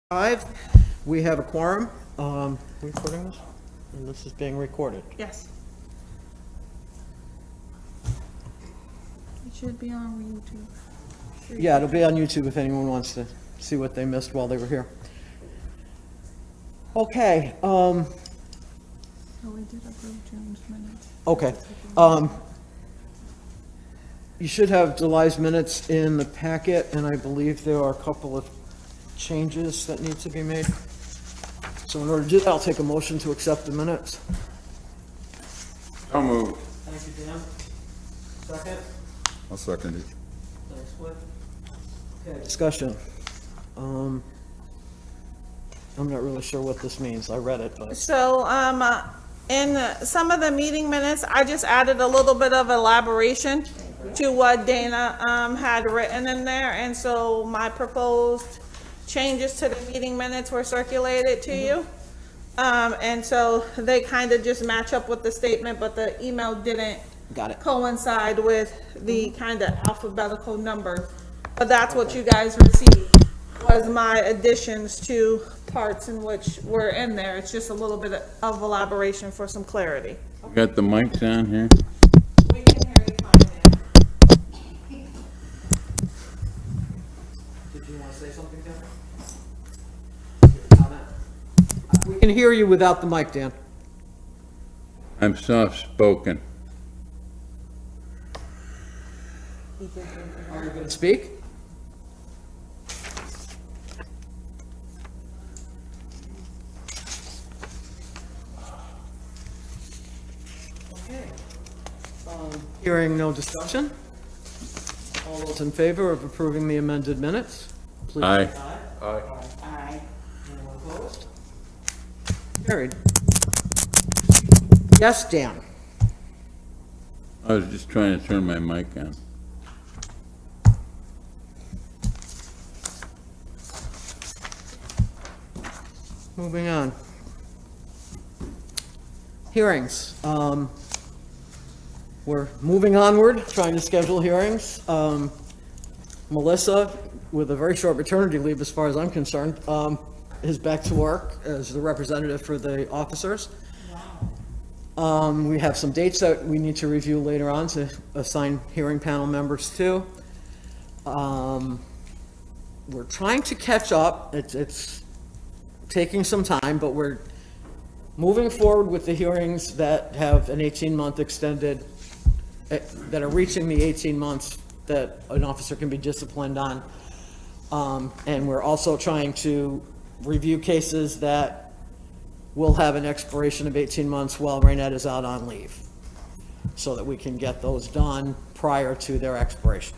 5, we have a quorum. Recording this? And this is being recorded. Yes. It should be on YouTube. Yeah, it'll be on YouTube if anyone wants to see what they missed while they were here. Okay, Oh, we did approve June's minutes. okay. You should have July's minutes in the packet, and I believe there are a couple of changes that need to be made. So in order to do that, I'll take a motion to accept the minutes. So moved. Thank you, Dan. Second? I'll second it. Thanks, Cliff. Okay, discussion. I'm not really sure what this means. I read it, but. So, in some of the meeting minutes, I just added a little bit of elaboration to what Dana, had written in there. And so my proposed changes to the meeting minutes were circulated to you. And so they kind of just match up with the statement, but the email didn't Got it. coincide with the kind of alphabetical number. But that's what you guys received, was my additions to parts in which were in there. It's just a little bit of elaboration for some clarity. Got the mics on here? We can hear you fine, Dan. Did you want to say something, Dan? We can hear you without the mic, Dan. I'm soft-spoken. Are you going to speak? Okay. Hearing no discussion. All those in favor of approving the amended minutes? Please Aye. say aye. Aye. Aye. Anyone opposed? Carried. Yes, Dan. I was just trying to turn my mic on. Moving on. Hearings. We're moving onward, trying to schedule hearings. Melissa, with a very short maternity leave as far as I'm concerned, is back to work as the representative for the officers. We have some dates that we need to review later on to assign hearing panel members to. We're trying to catch up. It's taking some time, but we're moving forward with the hearings that have an 18-month extended, that are reaching the 18 months that an officer can be disciplined on. And we're also trying to review cases that will have an expiration of 18 months while Raynette is out on leave, so that we can get those done prior to their expiration.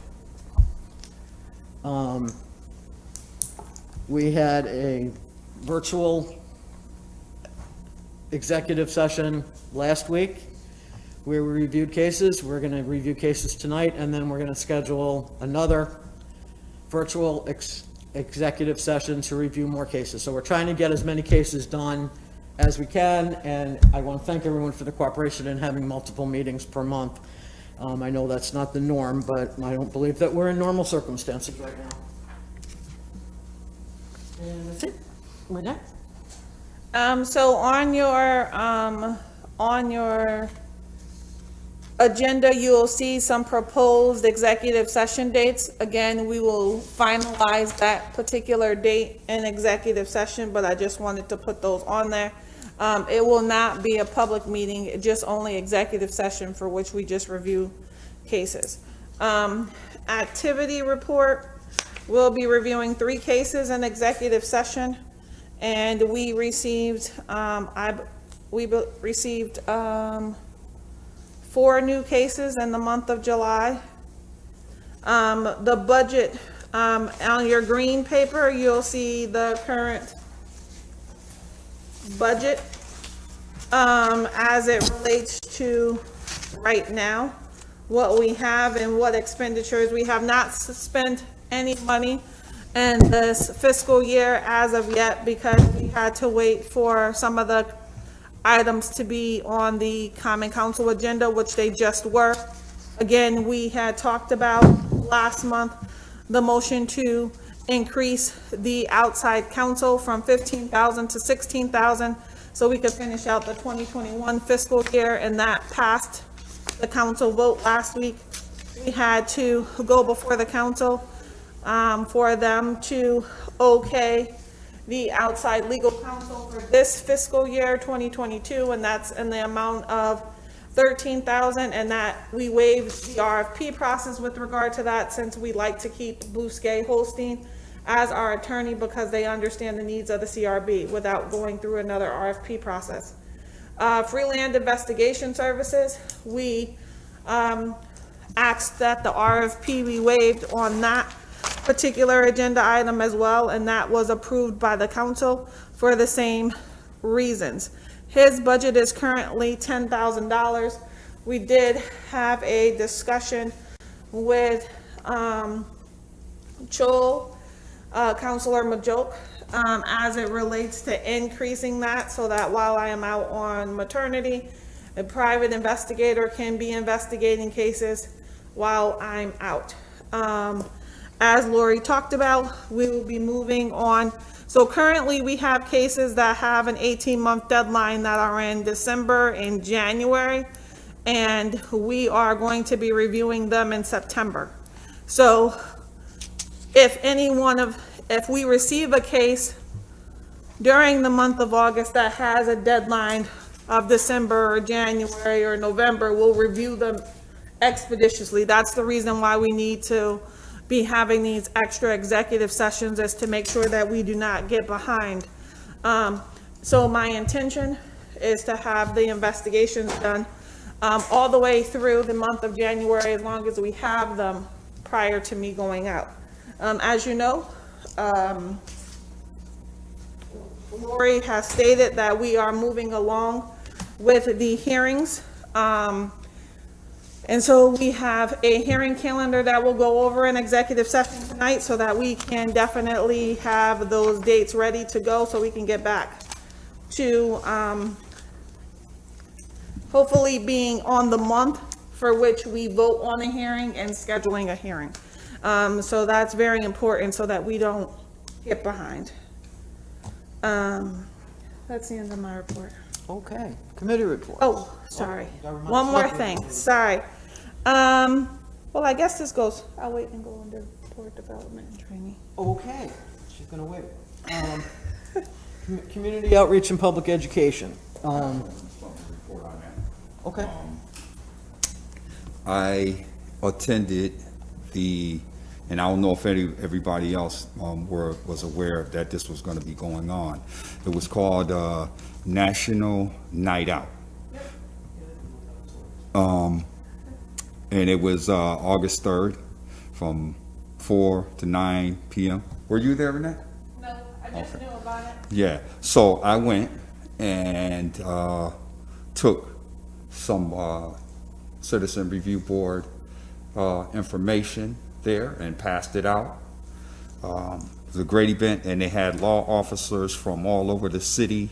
We had a virtual executive session last week where we reviewed cases. We're going to review cases tonight, and then we're going to schedule another virtual executive session to review more cases. So we're trying to get as many cases done as we can, and I want to thank everyone for the cooperation in having multiple meetings per month. I know that's not the norm, but I don't believe that we're in normal circumstances right now. And that's it. Raynette? So on your agenda, you'll see some proposed executive session dates. Again, we will finalize that particular date in executive session, but I just wanted to put those on there. It will not be a public meeting, just only executive session for which we just review cases. Activity report, we'll be reviewing 3 cases in executive session. And we received, we received 4 new cases in the month of July. The budget, on your green paper, you'll see the current budget as it relates to right now, what we have and what expenditures. We have not spent any money in this fiscal year as of yet, because we had to wait for some of the items to be on the Common Council agenda, which they just were. Again, we had talked about last month the motion to increase the outside counsel from 15,000 to 16,000, so we could finish out the 2021 fiscal year, and that passed the council vote last week. We had to go before the council for them to okay the outside legal counsel for this fiscal year, 2022, and that's in the amount of 13,000, and that we waived the RFP process with regard to that, since we like to keep Blue Sky Holstein as our attorney because they understand the needs of the CRB without going through another RFP process. Freeland Investigation Services, we asked that the RFP be waived on that particular agenda item as well, and that was approved by the council for the same reasons. His budget is currently $10,000. We did have a discussion with Joel, Councilor Majoke, as it relates to increasing that, so that while I am out on maternity, a private investigator can be investigating cases while I'm out. As Lori talked about, we will be moving on. So currently we have cases that have an 18-month deadline that are in December and January, and we are going to be reviewing them in September. So if we receive a case during the month of August that has a deadline of December or January or November, we'll review them expeditiously. That's the reason why we need to be having these extra executive sessions, is to make sure that we do not get behind. So my intention is to have the investigations done all the way through the month of January, as long as we have them prior to me going out. As you know, Lori has stated that we are moving along with the hearings. And so we have a hearing calendar that will go over an executive session tonight, so that we can definitely have those dates ready to go, so we can get back to hopefully being on the month for which we vote on a hearing and scheduling a hearing. So that's very important, so that we don't get behind. That's the end of my report. Okay, committee report. Oh, sorry. gotta remind One more us. thing, sorry. Well, I guess this goes, I'll wait and go under board development and training. Okay, she's gonna wait. Community outreach and public education. Okay. I attended and I don't know if everybody else was aware that this was going to be going on. It was called National Night Out. And it was August 3rd from 4 to 9 p.m. Were you there, Renee? No, I just knew about it. Yeah, so I went and took some Citizen Review Board information there and passed it out. It was a great event, and they had law officers from all over the city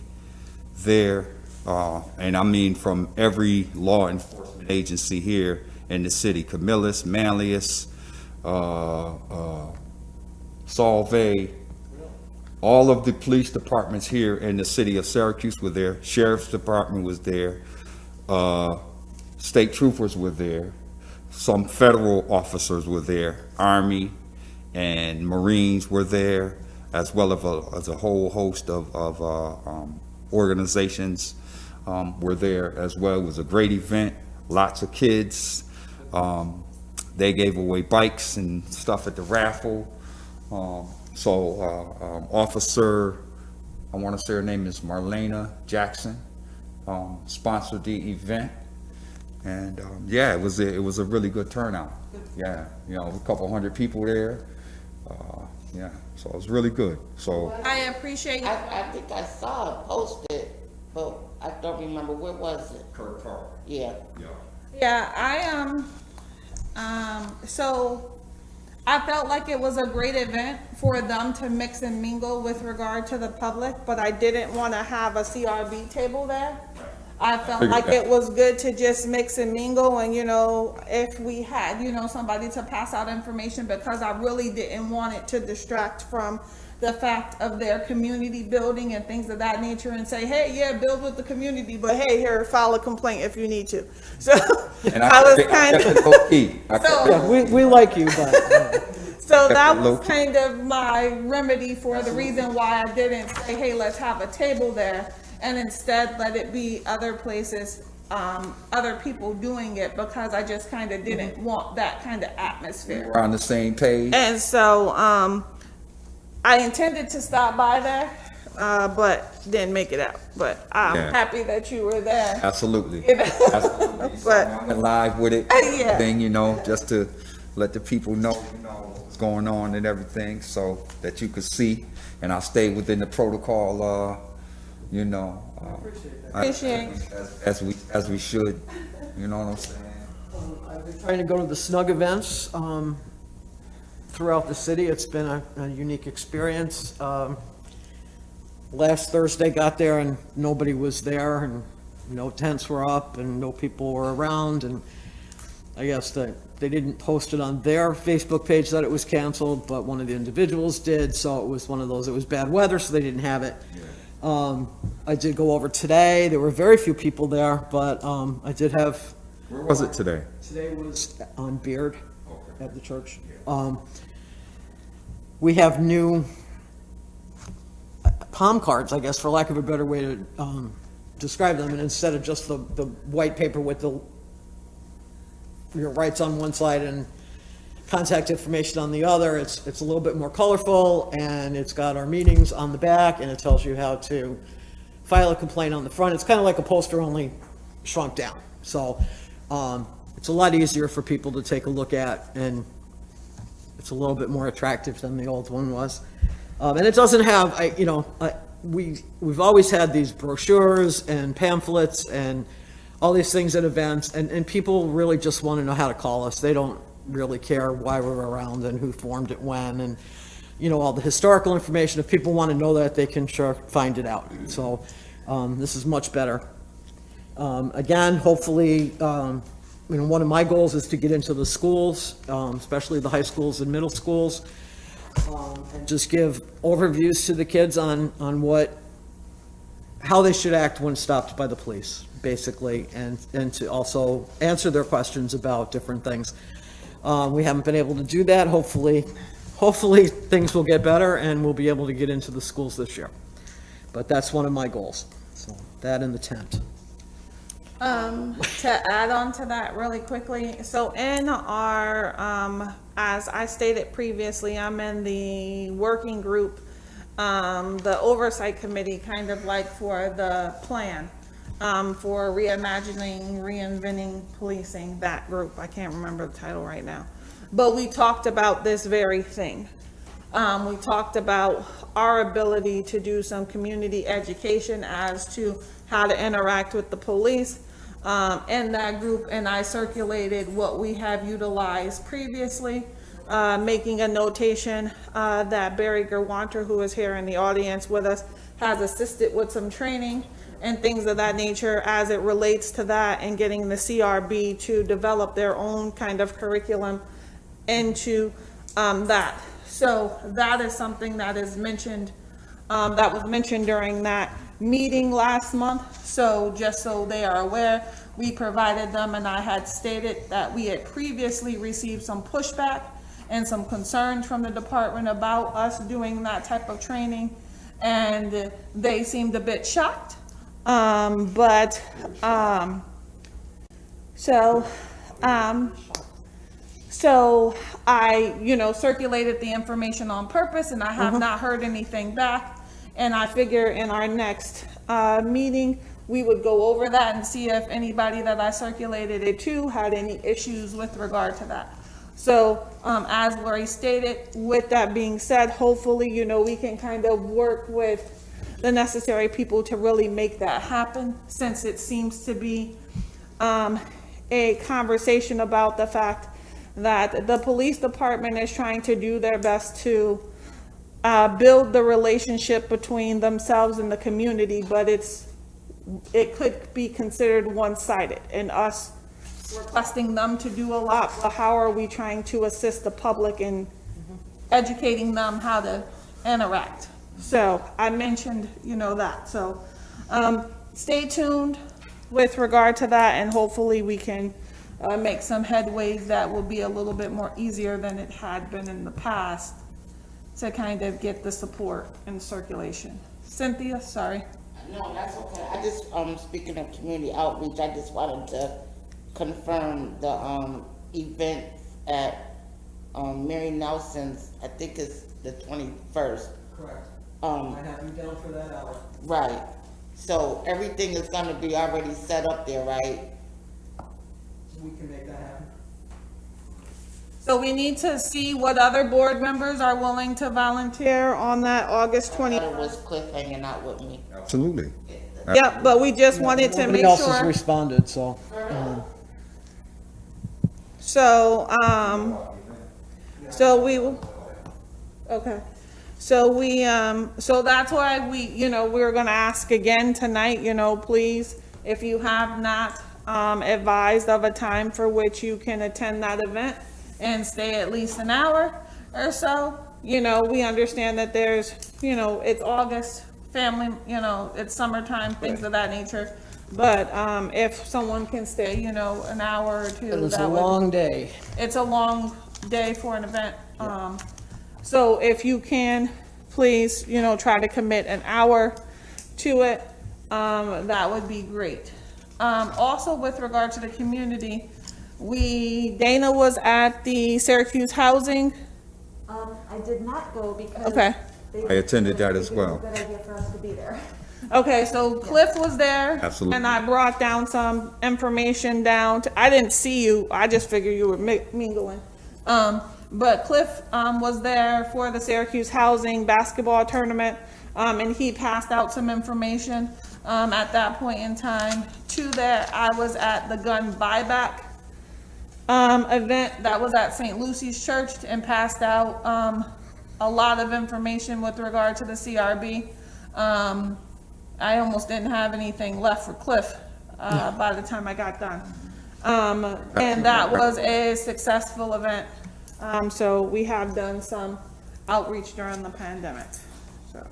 there, and I mean from every law enforcement agency here in the city: Camillus, Manlius, Solvay. All of the police departments here in the city of Syracuse were there. Sheriff's Department was there. State troopers were there. Some federal officers were there. Army and Marines were there, as well as a whole host of organizations were there as well. It was a great event. Lots of kids. They gave away bikes and stuff at the raffle. Officer, I want to say her name is Marlena Jackson, sponsored the event, and yeah, it was a really good turnout. Yeah, a couple hundred people there. Yeah, so it was really good. So I appreciate you. I think I saw it posted, but I don't remember, where was it? Kirk Park. Yeah. Yeah, so I felt like it was a great event for them to mix and mingle with regard to the public, but I didn't want to have a CRB table there. I felt like it was good to just mix and mingle, and, you know, if we had, you know, somebody to pass out information, because I really didn't want it to distract from the fact of their community building and things of that nature, and say, hey, yeah, build with the community, but hey, here, file a complaint if you need to. So And I was kind of, low-key. so, Yeah, we like you, but, so that Low was key. kind of my remedy for the reason why I didn't say, hey, let's have a table there, and instead let it be other places, other people doing it, because I just kind of didn't want that kind of atmosphere. We're on the same page. And so, I intended to stop by there, but didn't make it out. But I'm Yeah. happy that you were there. Absolutely. You know? Absolutely. But- I went live with it, Yeah. thing, you know, just to let the people know, what's going on and everything, so that you could see. And I stayed within the protocol, you know. Appreciate As we should, you know what I'm saying? I've been trying to go to the snug events throughout the city. It's been a unique experience. Last Thursday got there and nobody was there, and no tents were up and no people were around, and I guess that they didn't post it on their Facebook page that it was canceled, but one of the individuals did, so it was one of those, it was bad weather, so they didn't have it. I did go over today. There were very few people there, but I did have. Where was it today? Today was on Beard at the church. We have new palm cards, I guess, for lack of a better way to describe them, and instead of just the white paper with your rights on one side and contact information on the other, it's a little bit more colorful, and it's got our meetings on the back, and it tells you how to file a complaint on the front. It's kind of like a poster, only shrunk down. So it's a lot easier for people to take a look at, and it's a little bit more attractive than the old one was. And it doesn't have, we've always had these brochures and pamphlets and all these things at events, and people really just want to know how to call us. They don't really care why we're around and who formed it when, and, you know, all the historical information. If people want to know that, they can sure find it out. So this is much better. Again, hopefully, one of my goals is to get into the schools, especially the high schools and middle schools, and just give overviews to the kids on how they should act when stopped by the police, basically, and to also answer their questions about different things. We haven't been able to do that. Hopefully things will get better and we'll be able to get into the schools this year. But that's one of my goals. So that and the tent. To add on to that really quickly, so in our, as I stated previously, I'm in the working group, the oversight committee, kind of like for the plan, for reimagining, reinventing policing, that group. I can't remember the title right now. But we talked about this very thing. We talked about our ability to do some community education as to how to interact with the police in that group, and I circulated what we have utilized previously, making a notation that Barry Gerwanter, who is here in the audience with us, has assisted with some training and things of that nature as it relates to that, and getting the CRB to develop their own kind of curriculum into that. So that is something that is mentioned, that was mentioned during that meeting last month. So just so they are aware, we provided them, and I had stated that we had previously received some pushback and some concerns from the department about us doing that type of training, and they seemed a bit shocked. So I, circulated the information on purpose, and I have not heard anything back. And I figure in our next meeting, we would go over that and see if anybody that I circulated it to had any issues with regard to that. So as Lori stated, with that being said, hopefully, we can kind of work with the necessary people to really make that happen, since it seems to be a conversation about the fact that the police department is trying to do their best to build the relationship between themselves and the community, but it's it could be considered one-sided, and us requesting them to do a lot, but how are we trying to assist the public in educating them how to interact? So I mentioned, that, so, stay tuned with regard to that, and hopefully we can, make some headways that will be a little bit more easier than it had been in the past to kind of get the support and circulation. Cynthia, sorry. No, that's okay. I just, speaking of community outreach, I just wanted to confirm the, event at, Mary Nelson's, I think it's the 21st. Correct. I have you down for that hour. Right. So everything is gonna be already set up there, right? We can make that happen. So we need to see what other board members are willing to volunteer on that August I 20. thought it was Cliff hanging out with me. Absolutely. Yep, but we just wanted to Nobody make else has sure. responded, so. So, so we, okay. So we, so that's why we're gonna ask again tonight, please, if you have not, advised of a time for which you can attend that event and stay at least an hour or so, we understand that there's, it's August, family, it's summertime, things of that nature. But, if someone can stay, an hour or two, It was a that would. long day. It's a long day for an event. So if you can, please, try to commit an hour to it, that would be great. Also with regard to the community, Dana was at the Syracuse Housing. I did not go because. Okay. they- I attended that as well. Good idea for us to be there. Okay, so Cliff was there. Absolutely. And I brought down some information I didn't see you, I just figured you were mingling. But Cliff, was there for the Syracuse Housing Basketball Tournament, and he passed out some information, at that point in time. To that, I was at the gun buyback, event that was at St. Lucy's Church and passed out, a lot of information with regard to the CRB. I almost didn't have anything left for Cliff, by the time I got done. And that was a successful event. So we have done some outreach during the pandemic, so.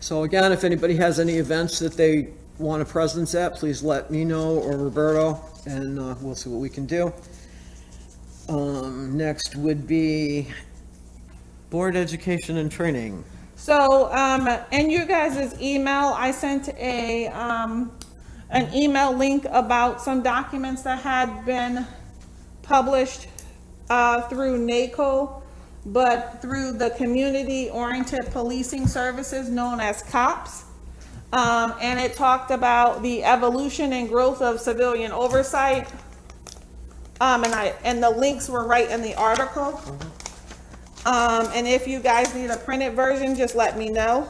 So again, if anybody has any events that they want a presence at, please let me know or Roberto, and we'll see what we can do. Next would be Board Education and Training. So, in you guys' email, I sent an email link about some documents that had been published through NACO, but through the Community Oriented Policing Services known as COPS. And it talked about the evolution and growth of civilian oversight. And the links were right in the article. And if you guys need a printed version, just let me know.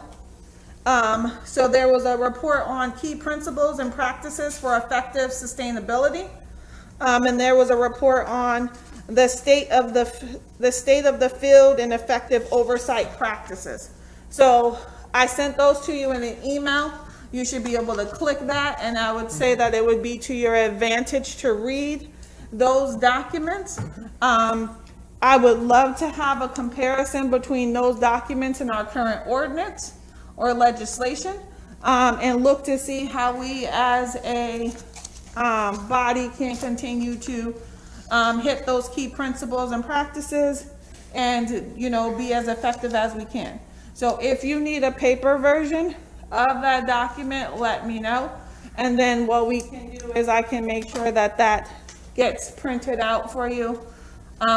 So there was a report on key principles and practices for effective sustainability. And there was a report on the state of the field and effective oversight practices. So I sent those to you in an email. You should be able to click that, and I would say that it would be to your advantage to read those documents. I would love to have a comparison between those documents and our current ordinance or legislation, and look to see how we as a body can continue to hit those key principles and practices and, be as effective as we can. So if you need a paper version of that document, let me know. And then what we can do is I can make sure that that gets printed out for you,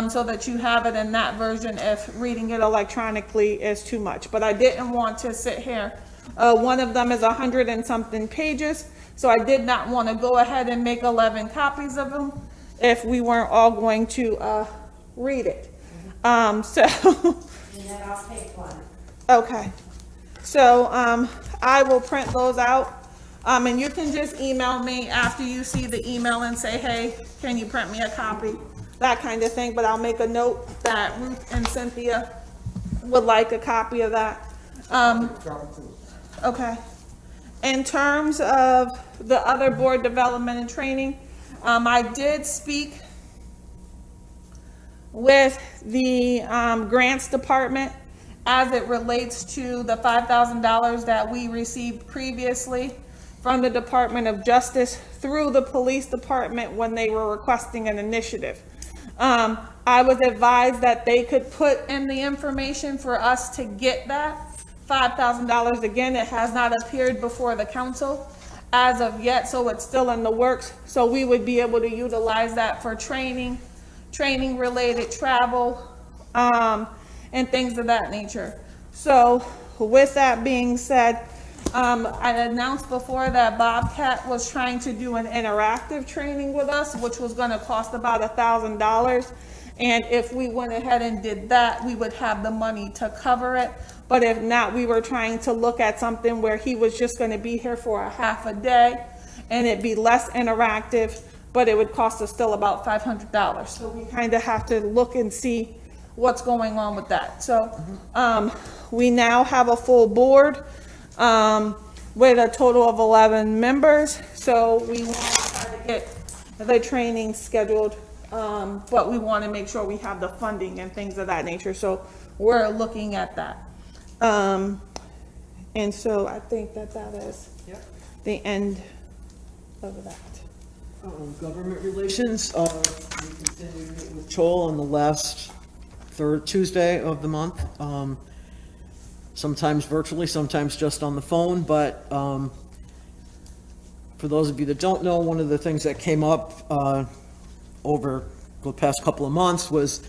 so that you have it in that version if reading it electronically is too much. But I didn't want to sit here. One of them is 100 and something pages, so I did not want to go ahead and make 11 copies of them if we weren't all going to read it. So. And then I'll take one. Okay. So I will print those out. And you can just email me after you see the email and say, hey, can you print me a copy? That kind of thing, but I'll make a note that Ruth and Cynthia would like a copy of that. Okay. In terms of the other board development and training, I did speak with the grants department as it relates to the $5,000 that we received previously from the Department of Justice through the police department when they were requesting an initiative. I was advised that they could put in the information for us to get that $5,000. Again, it has not appeared before the council as of yet, so it's still in the works. So we would be able to utilize that for training related travel, and things of that nature. So with that being said, I announced before that Bobcat was trying to do an interactive training with us, which was going to cost about $1,000. And if we went ahead and did that, we would have the money to cover it. But if not, we were trying to look at something where he was just going to be here for a half a day and it'd be less interactive, but it would cost us still about $500. So we kind of have to look and see what's going on with that. So we now have a full board with a total of 11 members. So we want to try to get the training scheduled, but we want to make sure we have the funding and things of that nature. So we're looking at that. And so I think that is the end of that. Government relations, we continue to meet with Joel on the last third Tuesday of the month. Sometimes virtually, sometimes just on the phone, but for those of you that don't know, one of the things that came up over the past couple of months was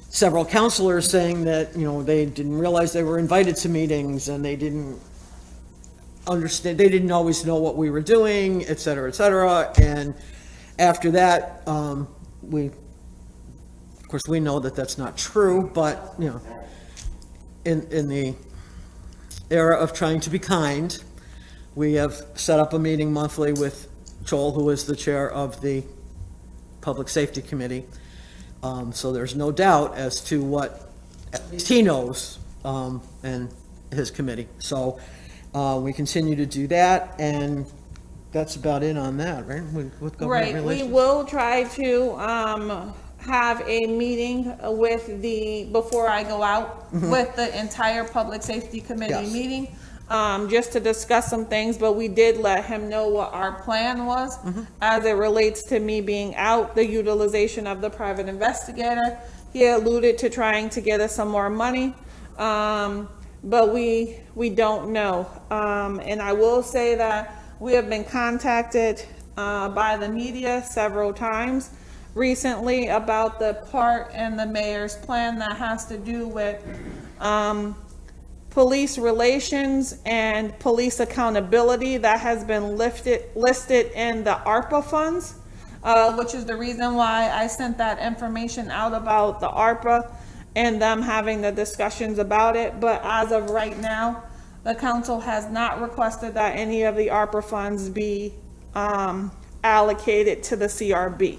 several counselors saying that, you know, they didn't realize they were invited to meetings and they didn't understand, they didn't always know what we were doing, et cetera, et cetera. And after that, of course, we know that that's not true, but, you know, in the era of trying to be kind, we have set up a meeting monthly with Joel, who is the chair of the Public Safety Committee. So there's no doubt as to what at least he knows, and his committee. So we continue to do that, and that's about it on that, right? With government Right, we relations. will try to have a meeting with before I go out, with the entire Public Safety Committee Yes. meeting, just to discuss some things, but we did let him know what our plan was as it relates to me being out, the utilization of the private investigator. He alluded to trying to get us some more money, but we don't know. And I will say that we have been contacted by the media several times recently about the part in the mayor's plan that has to do with police relations and police accountability that has been listed in the ARPA funds, which is the reason why I sent that information out about the ARPA and them having the discussions about it. But as of right now, the council has not requested that any of the ARPA funds be allocated to the CRB.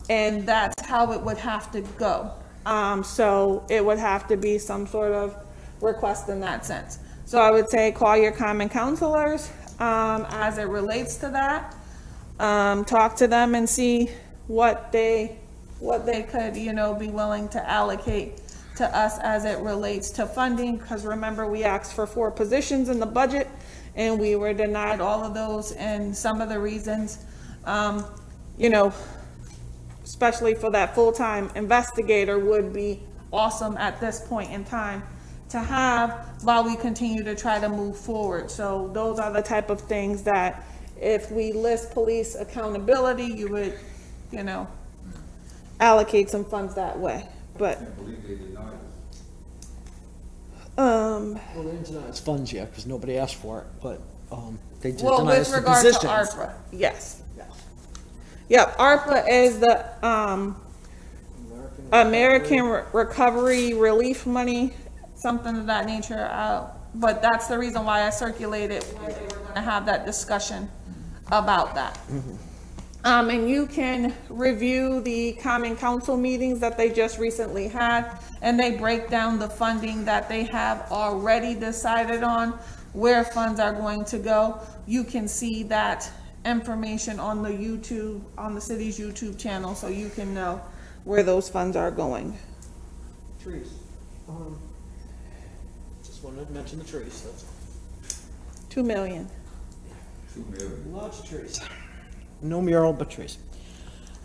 And that's how it would have to go. So it would have to be some sort of request in that sense. So I would say call your common counselors as it relates to that. Talk to them and see what they could, you know, be willing to allocate to us as it relates to funding. Because remember, we asked for 4 positions in the budget and we were denied all of those. And some of the reasons, you know, especially for that full-time investigator, would be awesome at this point in time to have while we continue to try to move forward. So those are the type of things that if we list police accountability, you would, you know, allocate some funds that way. But Well, they didn't deny its funds yet, because nobody asked for it, but they did well, deny with us the regard to positions. ARPA, yes. Yep, ARPA is the American Recovery Relief money, something of that nature. But that's the reason why I circulated when they were going to have that discussion about that. And you can review the Common Council meetings that they just recently had, and they break down the funding that they have already decided on where funds are going to go. You can see that information on the YouTube, on the city's YouTube channel, so you can know where those funds are going. Trees. Just wanted to mention the trees, that's all. 2 million. Lots of trees. No mural, but trees.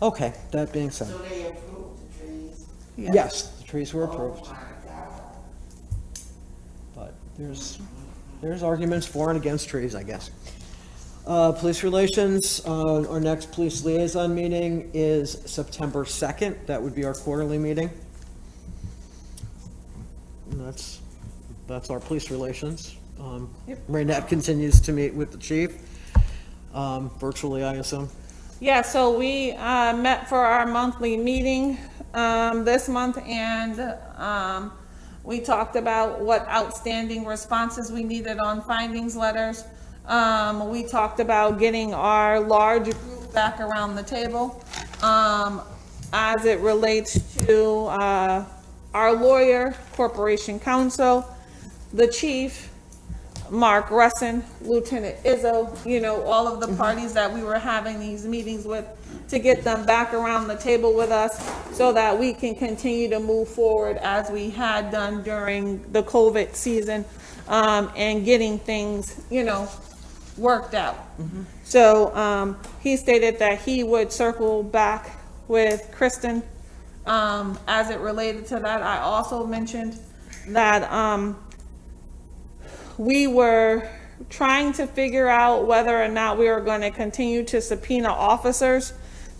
Okay, that being said, So they approved the trees? yes, the trees were Oh approved, my God. but there's arguments for and against trees, I guess. Police relations, our next police liaison meeting is September 2nd. That would be our quarterly meeting. And that's our police relations. Raynette continues to meet with the chief, virtually, I assume. Yeah, so we met for our monthly meeting this month, and we talked about what outstanding responses we needed on findings letters. We talked about getting our large group back around the table as it relates to our lawyer, corporation counsel, the chief, Mark Russin, Lieutenant Izzo, all of the parties that we were having these meetings with, to get them back around the table with us so that we can continue to move forward as we had done during the COVID season, and getting things, worked out. So he stated that he would circle back with Kristen as it related to that. I also mentioned that we were trying to figure out whether or not we were going to continue to subpoena officers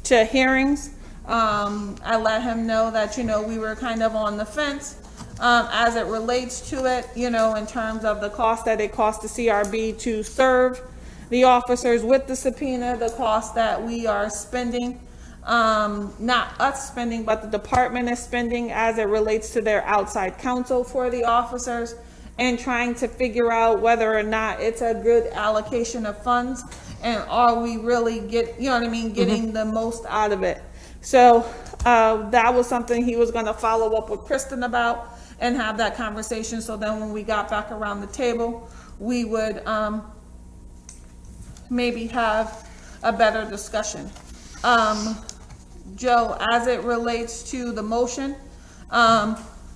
to hearings. I let him know that, we were kind of on the fence as it relates to it, in terms of the cost that it costs the CRB to serve the officers with the subpoena, the cost that we are spending, not us spending, but the department is spending as it relates to their outside counsel for the officers, and trying to figure out whether or not it's a good allocation of funds, and are we really getting the most out of it. So that was something he was going to follow up with Kristen about and have that conversation, so then when we got back around the table, we would maybe have a better discussion. Joe, as it relates to the motion,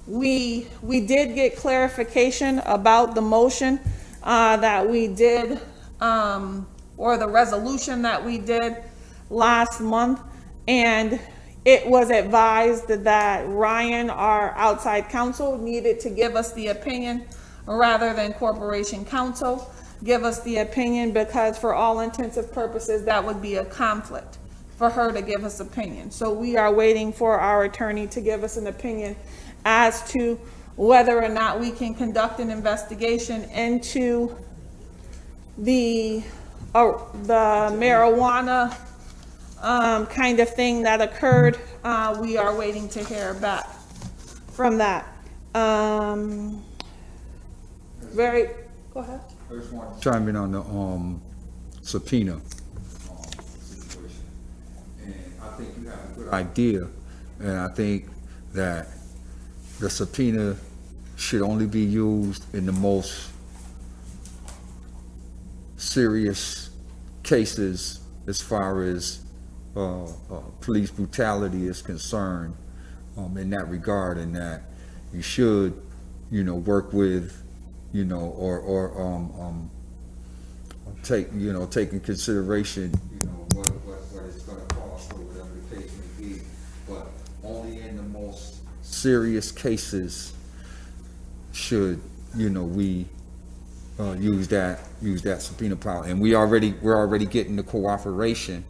we did get clarification about the motion that we did, or the resolution that we did last month, and it was advised that Ryan, our outside counsel, needed to give us the opinion rather than corporation counsel give us the opinion, because for all intents and purposes that would be a conflict for her to give us opinion. So we are waiting for our attorney to give us an opinion as to whether or not we can conduct an investigation into the marijuana kind of thing that occurred. We are waiting to hear back from that. Go ahead. I just want to chime in on the subpoena situation. And I think you have a good idea, and I think that the subpoena should only be used in the most serious cases as far as police brutality is concerned, in that regard, and that you should, work with, take in consideration, what it's gonna cost or whatever the case may be, but only in the most serious cases should, we use that subpoena power. And we're already getting the cooperation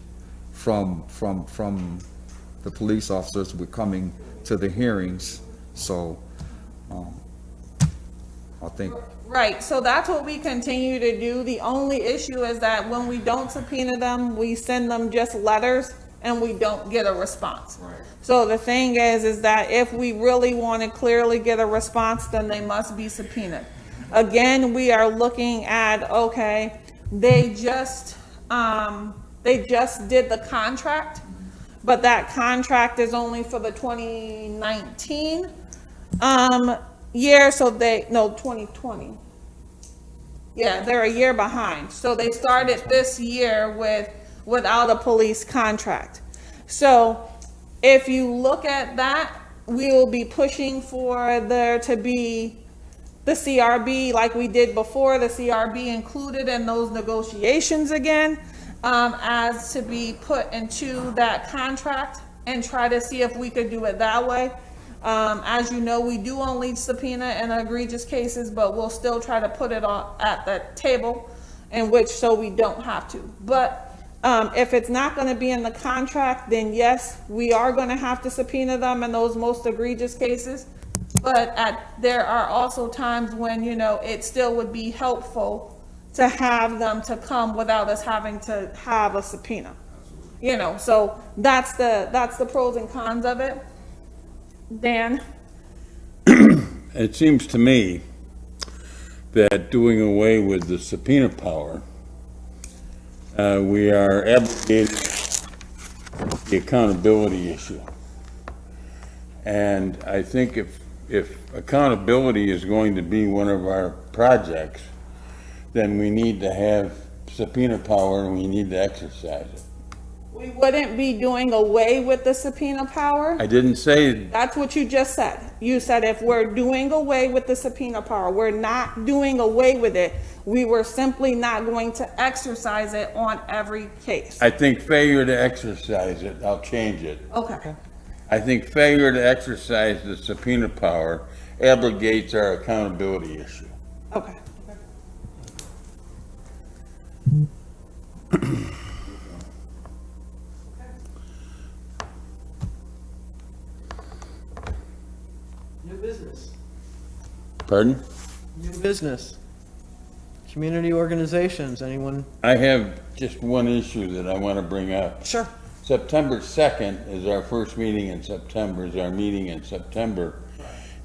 from the police officers with coming to the hearings, so I think. Right, so that's what we continue to do. The only issue is that when we don't subpoena them, we send them just letters and we don't get a response. Right. So the thing is that if we really want to clearly get a response, then they must be subpoenaed. Again, we are looking at, okay, they just did the contract, but that contract is only for the 2019 year, so 2020. Yeah, they're a year behind. So they started this year without a police contract. So if you look at that, we will be pushing for there to be the CRB like we did before, the CRB included in those negotiations again, as to be put into that contract and try to see if we could do it that way. As you know, we do only subpoena in egregious cases, but we'll still try to put it on at the table in which, so we don't have to. But if it's not going to be in the contract, then yes, we are going to have to subpoena them in those most egregious cases. But there are also times when, you know, it still would be helpful to have them to come without us having to have a subpoena. You know, so that's the pros and cons of it. Dan? It seems to me that doing away with the subpoena power, we are abrogating the accountability issue. And I think if accountability is going to be one of our projects, then we need to have subpoena power and we need to exercise it. We wouldn't be doing away with the subpoena power. I didn't say, That's what you just said. You said if we're doing away with the subpoena power, we're not doing away with it. We were simply not going to exercise it on every case. I think failure to exercise it, I'll change it. Okay. I think failure to exercise the subpoena power abrogates our accountability issue. Okay. New business. Pardon? New business. Community organizations, anyone? I have just one issue that I want to bring up. Sure. September 2nd is our first meeting in September, is our meeting in September.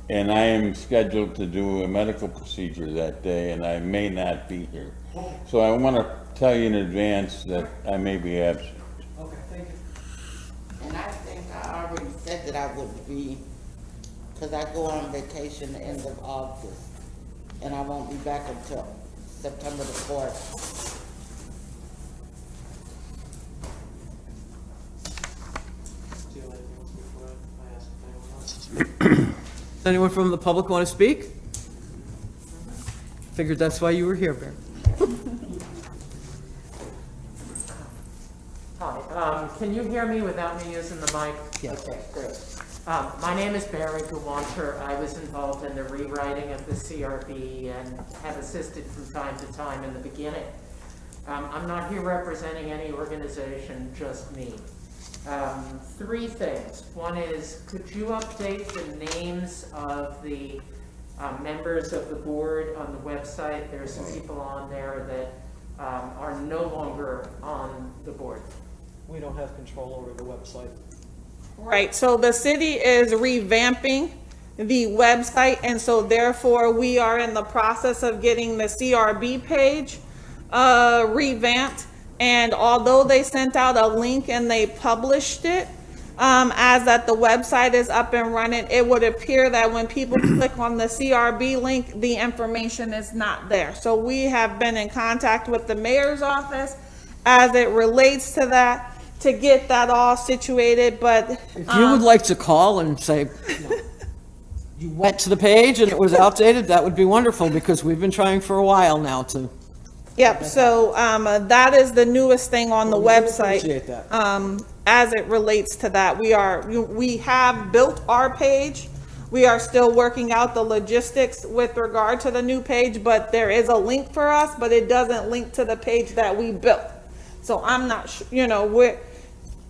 And I am scheduled to do a medical procedure that day, and I may not be here. So I want to tell you in advance that I may be absent. Okay, thank you. And I think I already said that I would be, because I go on vacation the end of August, and I won't be back until September the 4th. Does anyone from the public want to speak? Figured that's why you were here, Barry. Hi, can you hear me without me using the mic? Yes. Okay, great. My name is Barry Gawanter. I was involved in the rewriting of the CRB and have assisted from time to time in the beginning. I'm not here representing any organization, just me. Three things. One is, could you update the names of the members of the board on the website? There are some people on there that are no longer on the board. We don't have control over the website. Right, so the city is revamping the website, and so therefore we are in the process of getting the CRB page revamped. And although they sent out a link and they published it, as that the website is up and running, it would appear that when people click on the CRB link, the information is not there. So we have been in contact with the mayor's office as it relates to that, to get that all situated, but. If you would like to call and say, you went to the page and it was outdated, that would be wonderful, because we've been trying for a while now to. Yep, so that is the newest thing on the website. Appreciate that. As it relates to that, we have built our page. We are still working out the logistics with regard to the new page, but there is a link for us, but it doesn't link to the page that we built. So I'm not sure, you know,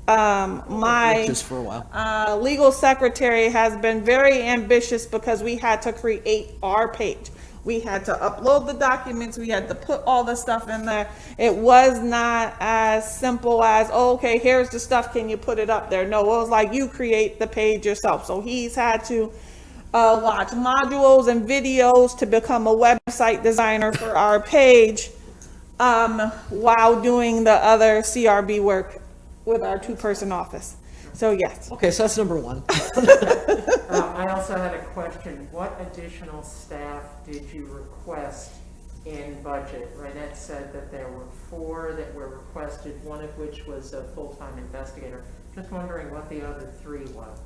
my Just for a while. legal secretary has been very ambitious because we had to create our page. We had to upload the documents. We had to put all the stuff in there. It was not as simple as, oh, okay, here's the stuff. Can you put it up there? No, it was like you create the page yourself. So he's had to watch modules and videos to become a website designer for our page while doing the other CRB work with our two-person office. So yes. Okay, so that's number one. I also had a question. What additional staff did you request in budget. Rynette said that there were 4 that were requested, one of which was a full-time investigator. Just wondering what the other 3 was.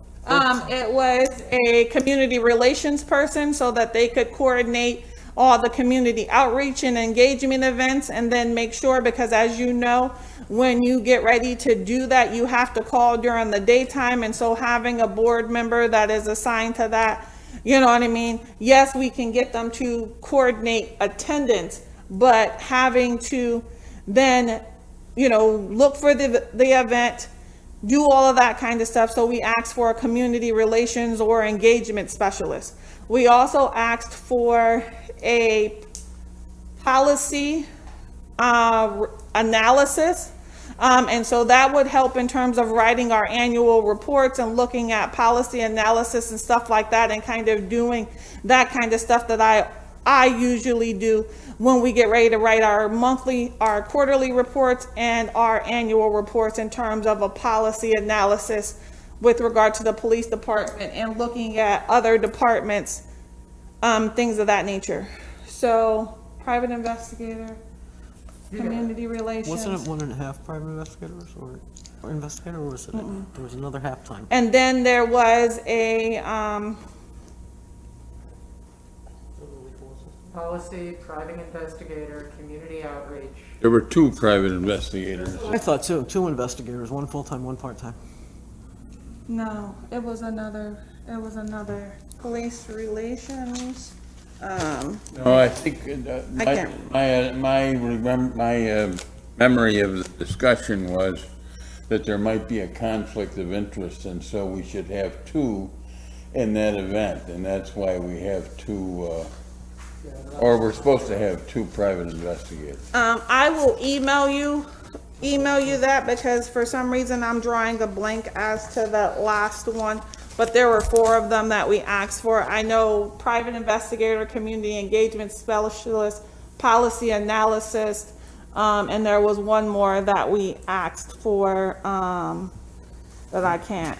It was a community relations person so that they could coordinate all the community outreach and engagement events, and then make sure, because as you know, when you get ready to do that, you have to call during the daytime, and so having a board member that is assigned to that, you know what I mean? Yes, we can get them to coordinate attendance, but having to then, you know, look for the event, do all of that kind of stuff. So we asked for a community relations or engagement specialist. We also asked for a policy analysis. And so that would help in terms of writing our annual reports and looking at policy analysis and stuff like that, and kind of doing that kind of stuff that I usually do when we get ready to write our quarterly reports and our annual reports, in terms of a policy analysis with regard to the police department and looking at other departments, things of that nature. So private investigator, community relations. Wasn't it 1.5 private investigators or investigator, or was it, there was another half-time? And then there was a, Policy, private investigator, community outreach. There were 2 private investigators. I thought 2 investigators, 1 full-time, 1 part-time. no, it was another police relations. No, I think, can't- my memory of the discussion was that there might be a conflict of interest, and so we should have 2 in that event, and that's why we have 2, or we're supposed to have 2 private investigators. I will email you that, because for some reason I'm drawing a blank as to the last one, but there were 4 of them that we asked for. I know private investigator, community engagement specialist, policy analysis, and there was one more that we asked for, that I can't.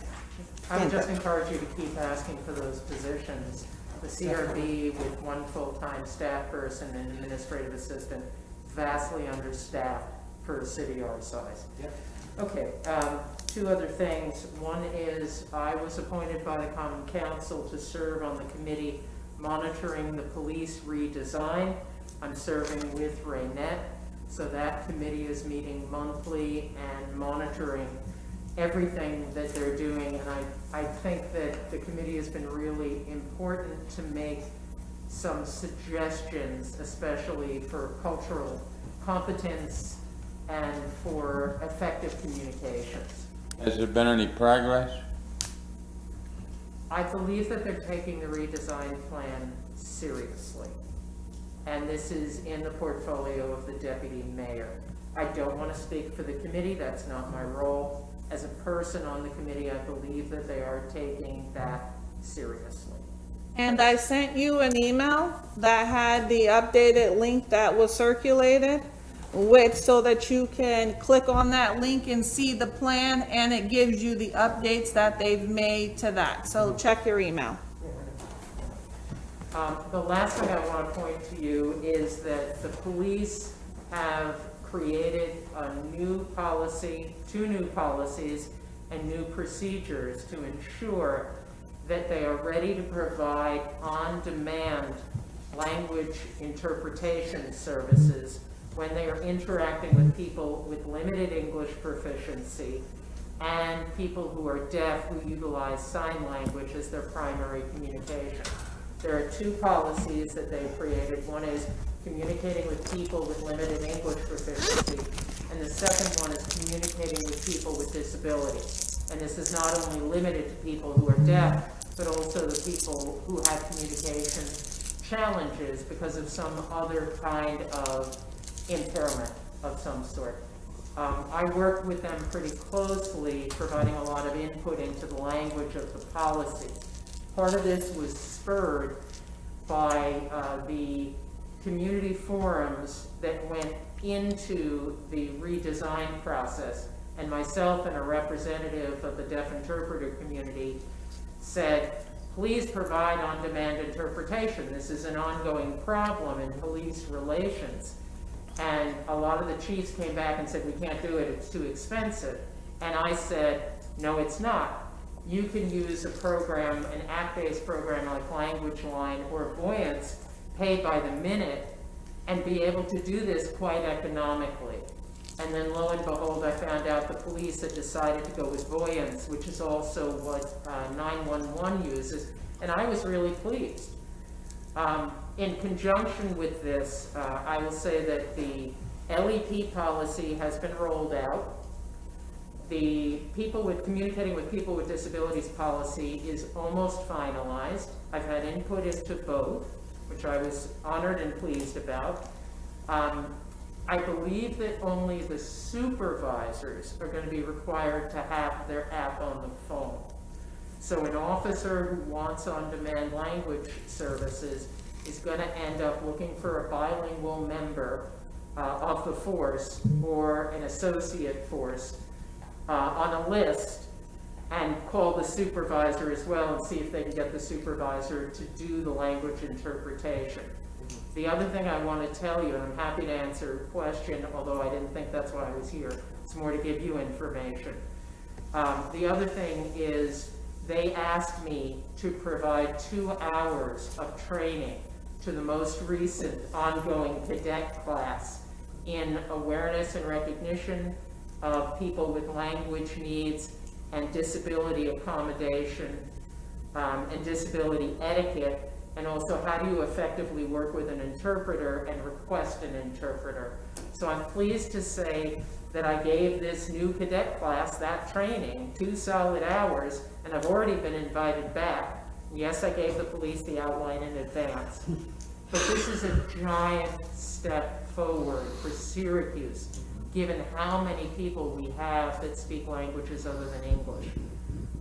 I would just encourage you to keep asking for those positions. The CRB with 1 full-time staff person and administrative assistant, vastly understaffed for a city our size. Okay, 2 other things. One is I was appointed by the Common Council to serve on the committee monitoring the police redesign. I'm serving with Rynette, so that committee is meeting monthly and monitoring everything that they're doing, and I think that the committee has been really important to make some suggestions, especially for cultural competence and for effective communications. Has there been any progress? I believe that they're taking the redesign plan seriously, and this is in the portfolio of the deputy mayor. I don't want to speak for the committee, that's not my role. As a person on the committee, I believe that they are taking that seriously. And I sent you an email that had the updated link that was circulated with, so that you can click on that link and see the plan, and it gives you the updates that they've made to that. So check your email. The last thing I want to point to you is that the police have created a new policy, 2 new policies and new procedures to ensure that they are ready to provide on-demand language interpretation services when they are interacting with people with limited English proficiency and people who are deaf who utilize sign language as their primary communication. There are 2 policies that they've created. One is communicating with people with limited English proficiency, and the second one is communicating with people with disabilities. And this is not only limited to people who are deaf, but also the people who have communication challenges because of some other kind of impairment of some sort. I worked with them pretty closely, providing a lot of input into the language of the policy. Part of this was spurred by the community forums that went into the redesign process, and myself and a representative of the deaf interpreter community said, please provide on-demand interpretation. This is an ongoing problem in police relations. And a lot of the chiefs came back and said, we can't do it, it's too expensive. And I said, no, it's not. You can use a program, an app-based program like Language Line or Voyance, paid by the minute, and be able to do this quite economically. And then lo and behold, I found out the police had decided to go with Voyance, which is also what 911 uses, and I was really pleased. In conjunction with this, I will say that the LEP policy has been rolled out. The communicating with people with disabilities policy is almost finalized. I've had input into both, which I was honored and pleased about. I believe that only the supervisors are going to be required to have their app on the phone. So an officer who wants on-demand language services is going to end up looking for a bilingual member of the force or an associate force on a list, and call the supervisor as well and see if they can get the supervisor to do the language interpretation. The other thing I want to tell you, and I'm happy to answer a question, although I didn't think that's why I was here, it's more to give you information. The other thing is they asked me to provide 2 hours of training to the most recent ongoing cadet class in awareness and recognition of people with language needs and disability accommodation and disability etiquette, and also how do you effectively work with an interpreter and request an interpreter. So I'm pleased to say that I gave this new cadet class that training, 2 solid hours, and I've already been invited back. Yes, I gave the police the outline in advance, but this is a giant step forward for Syracuse, given how many people we have that speak languages other than English.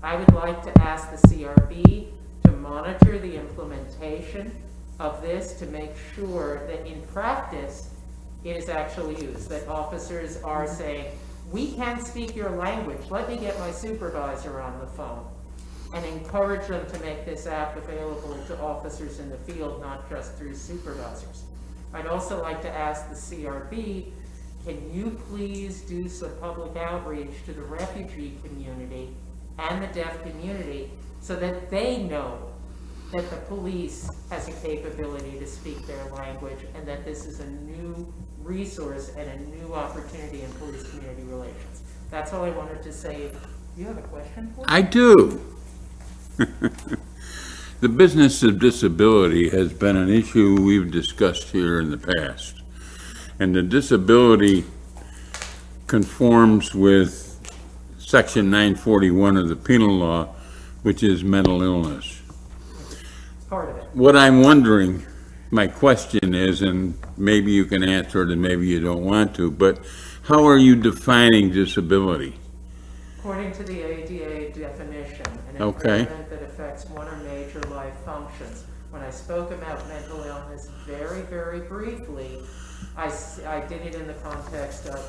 I would like to ask the CRB to monitor the implementation of this to make sure that in practice it is actually used, that officers are saying, we can't speak your language, let me get my supervisor on the phone, and encourage them to make this app available to officers in the field, not just through supervisors. I'd also like to ask the CRB, can you please do some public outreach to the refugee community and the deaf community so that they know that the police has a capability to speak their language and that this is a new resource and a new opportunity in police-community relations. That's all I wanted to say. Do you have a question for me? I do. The business of disability has been an issue we've discussed here in the past. And the disability conforms with Section 941 of the penal law, which is mental illness. Part of it. What I'm wondering, my question is, and maybe you can answer it and maybe you don't want to, but how are you defining disability? According to the ADA definition, an Okay. impairment that affects one or major life functions. When I spoke about mental illness very, very briefly, I did it in the context of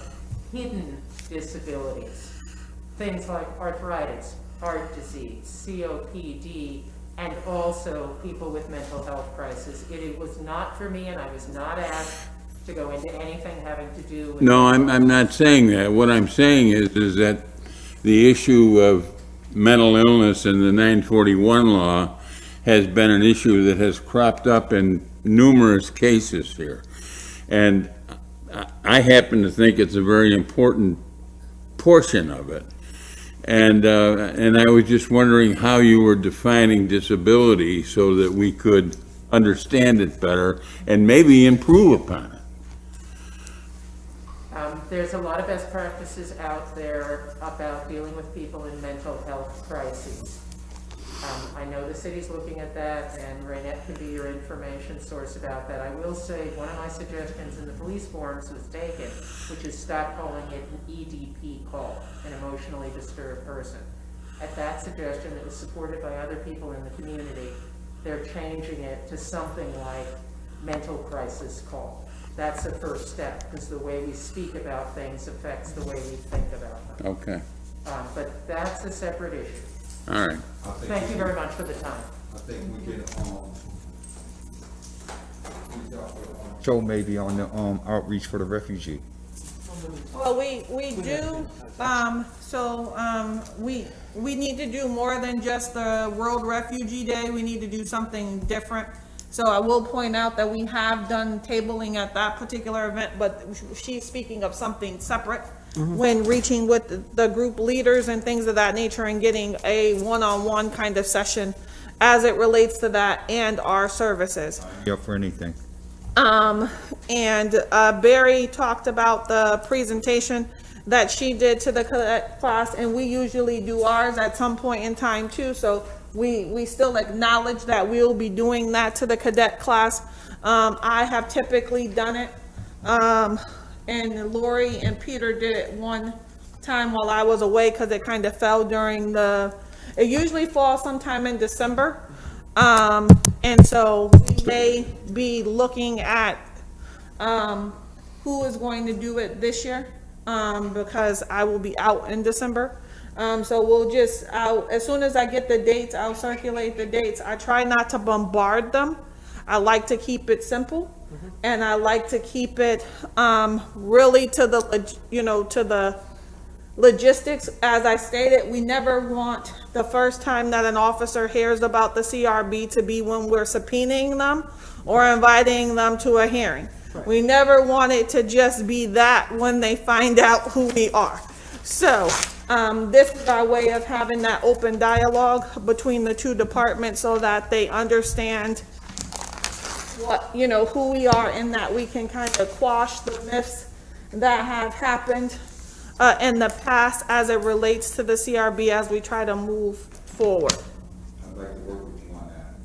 hidden disabilities. Things like arthritis, heart disease, COPD, and also people with mental health crisis. It was not for me, and I was not asked to go into anything having to do with... No, I'm not saying that. What I'm saying is that the issue of mental illness in the 941 law has been an issue that has cropped up in numerous cases here. And I happen to think it's a very important portion of it. And I was just wondering how you were defining disability so that we could understand it better and maybe improve upon it. There's a lot of best practices out there about dealing with people in mental health crises. I know the city's looking at that, and Raynette can be your information source about that. I will say one of my suggestions in the police forums was taken, which is stop calling it an EDP call, an emotionally disturbed person. At that suggestion that was supported by other people in the community, they're changing it to something like mental crisis call. That's the first step, because the way we speak about things affects the way we think about them. Okay, But that's a separate issue. all right. Thank you very much for the time. I think we can, Joe maybe on the, outreach for the refugee. Well, we do, we need to do more than just the World Refugee Day. We need to do something different. So I will point out that we have done tabling at that particular event, but she's speaking of something separate. When reaching with the group leaders and things of that nature and getting a one-on-one kind of session as it relates to that and our services. Yeah, for anything. Barry talked about the presentation that she did to the cadet class, and we usually do ours at some point in time too, so we still acknowledge that we'll be doing that to the cadet class. I have typically done it, and Lori and Peter did it one time while I was away, because it kind of fell during it usually falls sometime in December. And so we may be looking at, who is going to do it this year, because I will be out in December. So we'll just, as soon as I get the dates, I'll circulate the dates. I try not to bombard them. I like to keep it simple, and I like to keep it, really to the logistics. As I stated, we never want the first time that an officer hears about the CRB to be when we're subpoenaing them or inviting them to a hearing. Right. We never want it to just be that when they find out who we are. So this is our way of having that open dialogue between the two departments so that they understand what, who we are, and that we can kind of quash the myths that have happened in the past as it relates to the CRB as we try to move forward. I'd like to work with you on that.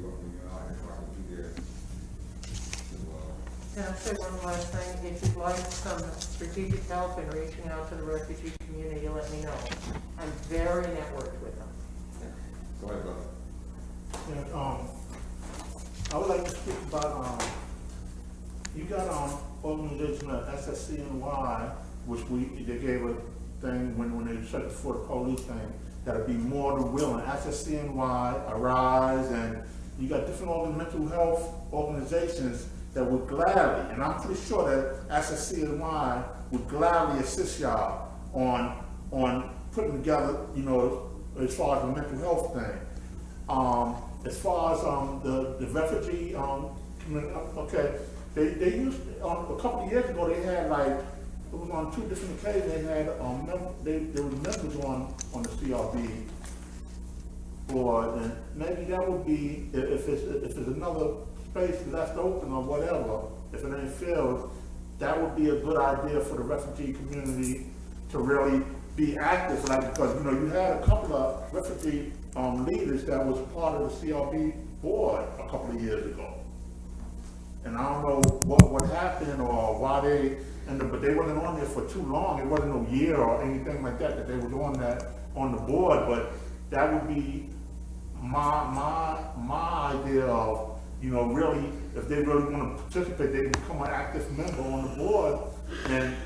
I can do there as well. Can I say one last thing? If you'd like some strategic help in reaching out to the refugee community, let me know. I'm very networked with them. Go ahead, brother. Yeah, I would like to speak about, you got, organization of SSCNY, which they gave a thing when they shut it for the police thing, that'd be more than willing. SSCNY, Arise, and you got different mental health organizations that would gladly, and I'm pretty sure that SSCNY would gladly assist y'all on putting together, as far as the mental health thing. As far as the refugee, okay, they used, a couple of years ago, they had it was on 2 different occasions, they had, there were members on the CRB board, and maybe that would be, if it's another space left open or whatever, if it ain't filled, that would be a good idea for the refugee community to really be active, because, you had a couple of refugee leaders that was part of the CRB board a couple of years ago. And I don't know what happened or why but they wasn't on there for too long. It wasn't no year or anything like that they was on the board. But that would be my idea of, really, if they really want to participate, they become an active member on the board and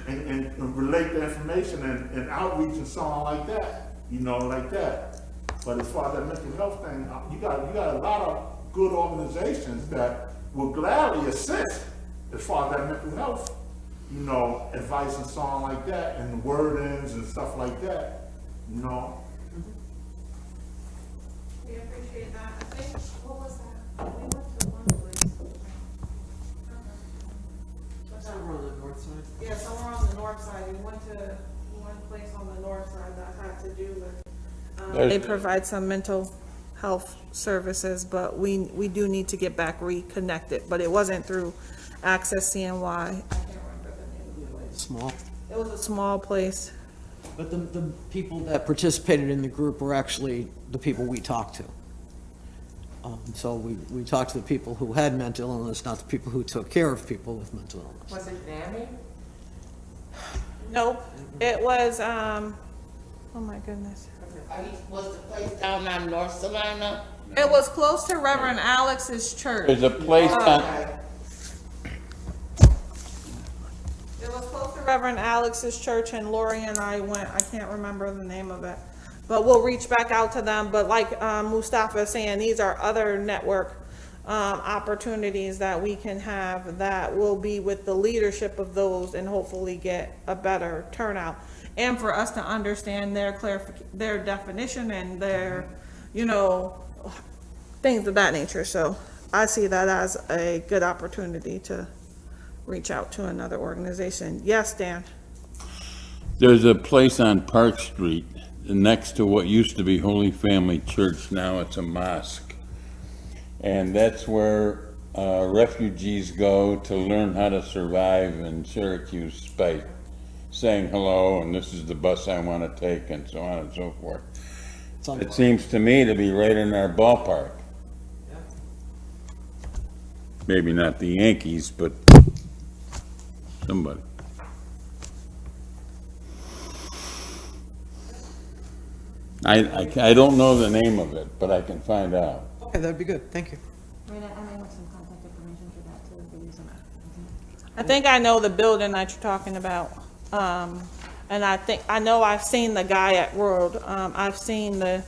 relate the information and outreach and so on like that, like that. But as far as that mental health thing, you got a lot of good organizations that will gladly assist as far as that mental health, advice and so on like that, and wordings and stuff like that, We appreciate that. I think, what was that? We went to one place. Somewhere on the north side. Yeah, somewhere on the north side. We went to one place on the north side that had to do with, they provide some mental health services, but we do need to get back reconnected, but it wasn't through Access CNY. I can't remember the name of the place. Small. It was a small place. But the people that participated in the group were actually the people we talked to. So we talked to the people who had mental illness, not the people who took care of people with mental illness. Was it NAMI? Nope, it was, oh my goodness. Was the place down on North Salina? It was close to Reverend Alex's church. There's a place on, It was close to Reverend Alex's church, and Lori and I went, I can't remember the name of it. But we'll reach back out to them, but like, Mustafa is saying, these are other network, opportunities that we can have that will be with the leadership of those and hopefully get a better turnout. And for us to understand their definition and their, you know, things of that nature. So I see that as a good opportunity to reach out to another organization. Yes, Dan? There's a place on Park Street next to what used to be Holy Family Church. Now it's a mosque. And that's where refugees go to learn how to survive in Syracuse by saying hello, and this is the bus I want to take, and so on and so forth. It seems to me to be right in our ballpark. Maybe not the Yankees, but somebody. I don't know the name of it, but I can find out. Okay, that'd be good, thank you. I mean, I have some contact information for that too, if you use them. I think I know the building that you're talking about. And I know I've seen the guy at World, I've seen the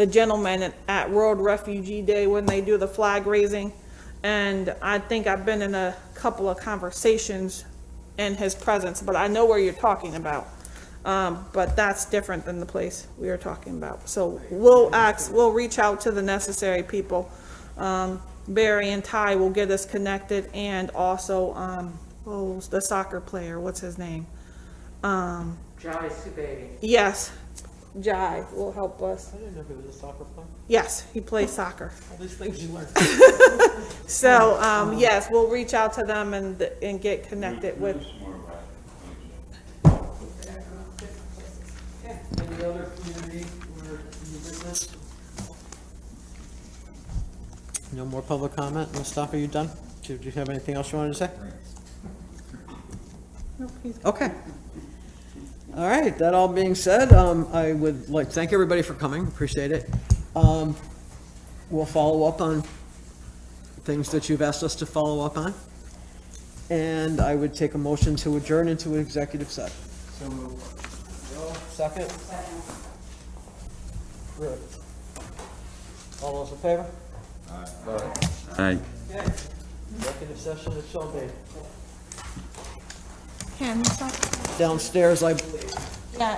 gentleman at World Refugee Day when they do the flag raising. And I think I've been in a couple of conversations in his presence, but I know where you're talking about. But that's different than the place we are talking about. So we'll reach out to the necessary people. Barry and Ty will get us connected, and also, the soccer player, what's his name? Jai Subedi. Yes, Jai will help us. I didn't know he was a soccer player. Yes, he plays soccer. All these things you learn. So, yes, we'll reach out to them and get connected with. Any other community or new business? No more public comment? Mustafa, you done? Do you have anything else you wanted to say? Okay. All right, that all being said, I would like to thank everybody for coming, appreciate it. We'll follow up on things that you've asked us to follow up on. And I would take a motion to adjourn into executive session. So moved. Second? Second. Good. All those in favor? Aye. Okay. Executive session it shall be. Ken, Downstairs, I believe.